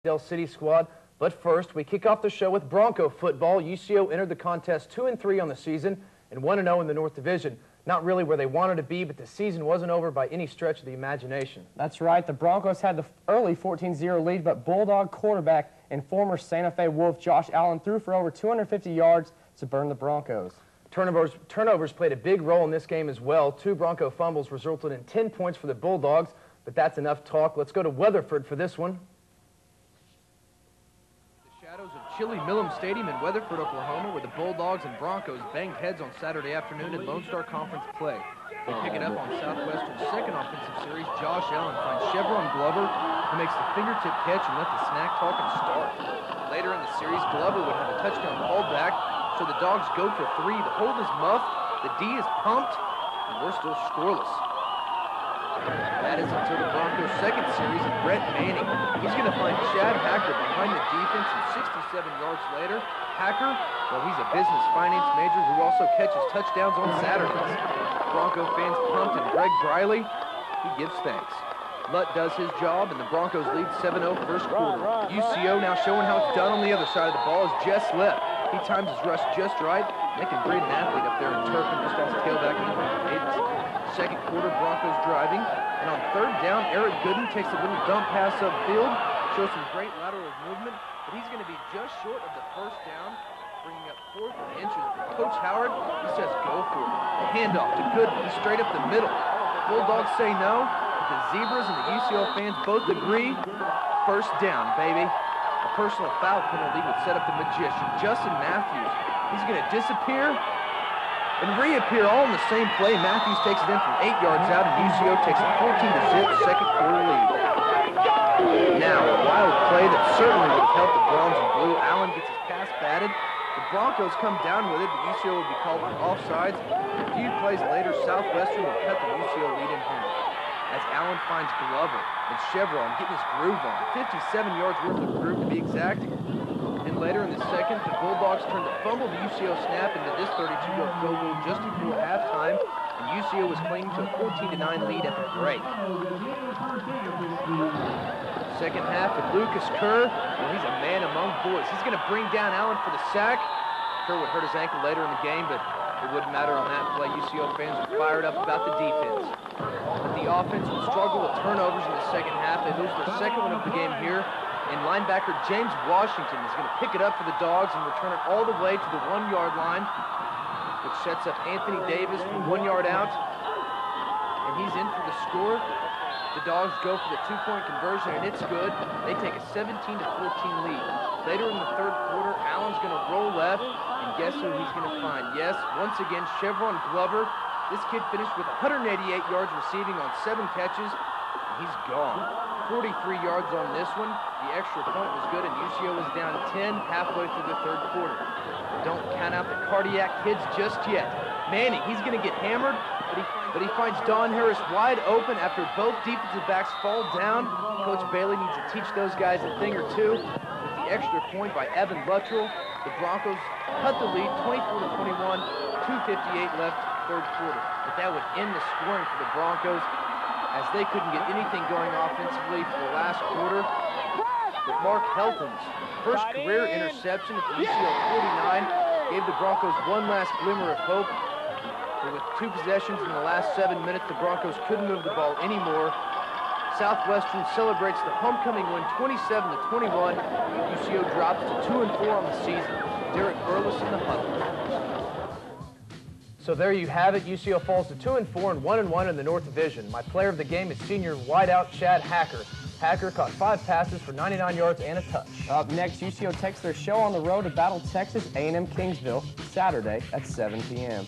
Del City squad. But first, we kick off the show with Bronco football. UCO entered the contest 2-3 on the season and 1-0 in the North Division. Not really where they wanted to be, but the season wasn't over by any stretch of the imagination. That's right. The Broncos had the early 14-0 lead, but Bulldog quarterback and former Santa Fe Wolf Josh Allen threw for over 250 yards to burn the Broncos. Turnovers played a big role in this game as well. 2 Bronco fumbles resulted in 10 points for the Bulldogs, but that's enough talk. Let's go to Weatherford for this one. Shadows of chilly Milam Stadium in Weatherford, Oklahoma, where the Bulldogs and Broncos banged heads on Saturday afternoon in Lone Star Conference play. We pick it up on Southwestern's second offensive series. Josh Allen finds Chevron Glover, who makes the fingertip catch and let the snack talking start. Later in the series, Glover would have a touchdown called back, so the Dogs go for 3. The hold is muffed, the D is pumped, and we're still scoreless. That is until the Broncos' second series, and Brett Manning. He's going to find Chad Hacker behind the defense, and 67 yards later, Hacker, well, he's a business finance major who also catches touchdowns on Saturdays. Bronco fans pumped, and Greg Briley, he gives thanks. Lutt does his job, and the Broncos lead 7-0 first quarter. UCO now showing how it's done on the other side of the ball as Jess Lepp. He times his rush just right. They can breed an athlete up there in Turpin just as tailback Davis. Second quarter, Broncos driving, and on third down, Eric Gooden takes a little dump pass upfield, shows some great lateral movement, but he's going to be just short of the first down, bringing up 4th and inches. Coach Howard, he says go for it. The handoff to Gooden, straight up the middle. Bulldogs say no, but the Zebras and the UCO fans both agree. First down, baby. A personal foul penalty would set up the magician, Justin Matthews. He's going to disappear and reappear all in the same play. Matthews takes it in from 8 yards out, and UCO takes a 14-0 second quarter lead. Now, a wild play that certainly would have helped the Browns in blue. Allen gets his pass batted. The Broncos come down with it, but UCO will be called for offsides. A few plays later, Southwestern will cut the UCO lead in half, as Allen finds Glover and Chevron getting his groove on. 57 yards worth of groove to be exact. And later in the second, the Bulldogs turn the fumble the UCO snap into this 32-yard field goal just before halftime, and UCO was clinging to a 14-9 lead at the break. Second half with Lucas Kerr, well, he's a man among boys. He's going to bring down Allen for the sack. Kerr would hurt his ankle later in the game, but it wouldn't matter on that play. UCO fans are fired up about the defense. But the offense will struggle with turnovers in the second half. They lose their second one of the game here. And linebacker James Washington is going to pick it up for the Dogs and return it all the way to the 1-yard line, which sets up Anthony Davis from 1 yard out. And he's in for the score. The Dogs go for the 2-point conversion, and it's good. They take a 17-14 lead. Later in the third quarter, Allen's going to roll left, and guess who he's going to find? Yes, once again, Chevron Glover. This kid finished with 188 yards receiving on 7 catches, and he's gone. 43 yards on this one. The extra point was good, and UCO was down 10 halfway through the third quarter. Don't count out the cardiac kids just yet. Manning, he's going to get hammered, but he finds Don Harris wide open after both defensive backs fall down. Coach Bailey needs to teach those guys a thing or two. With the extra point by Evan Luttrell, the Broncos cut the lead 24-21, 2:58 left third quarter. But that would end the scoring for the Broncos, as they couldn't get anything going offensively for the last quarter. But Mark Helton's first career interception at the UCO 49 gave the Broncos one last glimmer of hope. But with 2 possessions in the last 7 minutes, the Broncos couldn't move the ball anymore. Southwestern celebrates the homecoming win 27-21. UCO drops to 2-4 on the season. Derek Burles in the huddle. So there you have it. UCO falls to 2-4 and 1-1 in the North Division. My player of the game is senior wideout Chad Hacker. Hacker caught 5 passes for 99 yards and a touch. Up next, UCO takes their show on the road to battle Texas A&M Kingsville Saturday at 7 p.m.